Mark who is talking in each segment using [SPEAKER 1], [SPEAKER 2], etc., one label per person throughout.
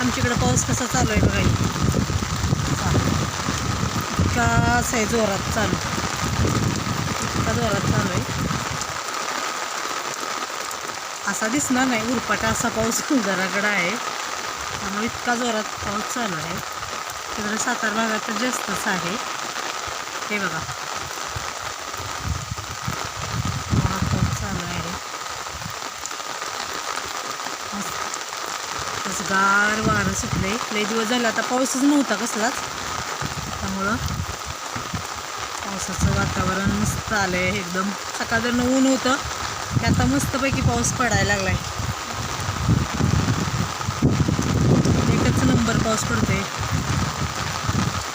[SPEAKER 1] आमच्याकडे पाऊस कसा चालू आहे बघा. इतकाच आहे जोरात चालू, इतका जोरात चालू आहे. असा दिसणार नाही उरपाटा असा पाऊस जराकडा आहे, त्यामुळे इतका जोरात पाऊस चालू आहे. तिकडे सातारा भागात तर जास्तच आहे. हे बघा जोरात पाऊस चालू आहे. मस्त गार वारं सुटले. लई दिवस झाला आता पाऊसच नव्हता कसलाच, त्यामुळं पावसाचं वातावरण मस्त आलं आहे एकदम. सकाळचं ऊन होतं की आता मस्तपैकी पाऊस पडायला लागला आहे. एकच नंबर पाऊस पडतोय.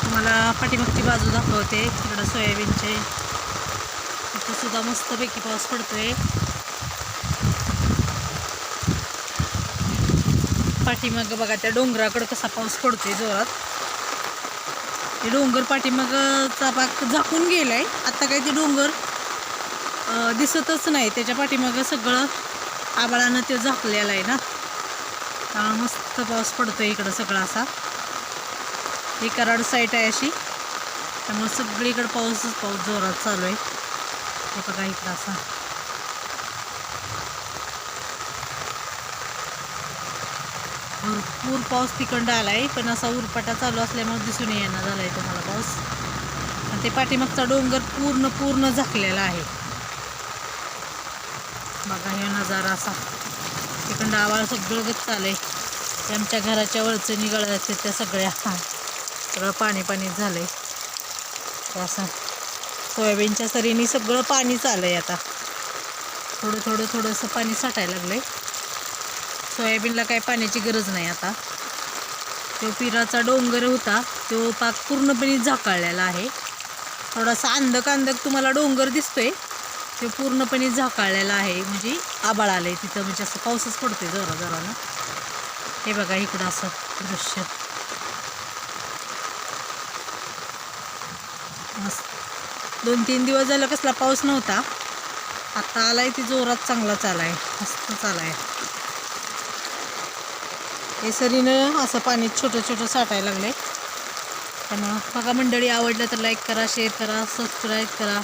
[SPEAKER 1] तुम्हाला पाठीमागची बाजू दाखवते. तिकडं सोयाबीनचे इथं सुद्धा मस्तपैकी पाऊस पडतोय. पाठीमागं बघा त्या डोंगराकडं कसा पाऊस पडतोय जोरात. ते डोंगर पाठीमागचा भाग झाकून गेलाय. आता काही ते डोंगर दिसतच नाही. त्याच्या पाठीमागं सगळं आभाळानं ते झाकलेलं आहे ना, त्यामुळे मस्त पाऊस पडतोय इकडं सगळा असा. ही कराड साईट आहे अशी, त्यामुळे सगळीकडे पाऊसच पाऊस जोरात चालू आहे. हे बघा इकडं असा भरपूर पाऊस तिकडं आला आहे, पण असा उरपाटा चालू असल्यामुळे दिसून येणार झाला आहे तुम्हाला पाऊस. आणि ते पाठीमागचा डोंगर पूर्ण झाकलेला आहे. बघा हे नजारा असा. तिकडं आवाळ सगळं गच्च आलंय. ते आमच्या घराच्या वरचणी गळ्याचे त्या सगळ्या सगळं पाणीच झालंय. असं सोयाबीनच्या सरीनी सगळं पाणी चाललंय. आता थोडंसं पाणी साठायला लागलंय. सोयाबीनला काय पाण्याची गरज नाही आता. तो पिराचा डोंगर होता तो पाक पूर्णपणे झाकाळलेला आहे. थोडासा अंधक तुम्हाला डोंगर दिसतोय, तो पूर्णपणे झाकाळलेला आहे. म्हणजे आभाळ आलंय तिथं, म्हणजे असं पाऊसच पडतोय जोरानं. हे बघा इकडं असं दृश्य मस्त. 2-3 दिवस झालं कसला पाऊस नव्हता, आता आलाय ती जोरात चांगला चालाय, मस्त चालाय. हे सरीनं असं पाणी छोटं साठायला लागले. त्यामुळं बघा मंडळी, आवडलं तर लाईक करा, शेअर करा, सबस्क्राईब करा.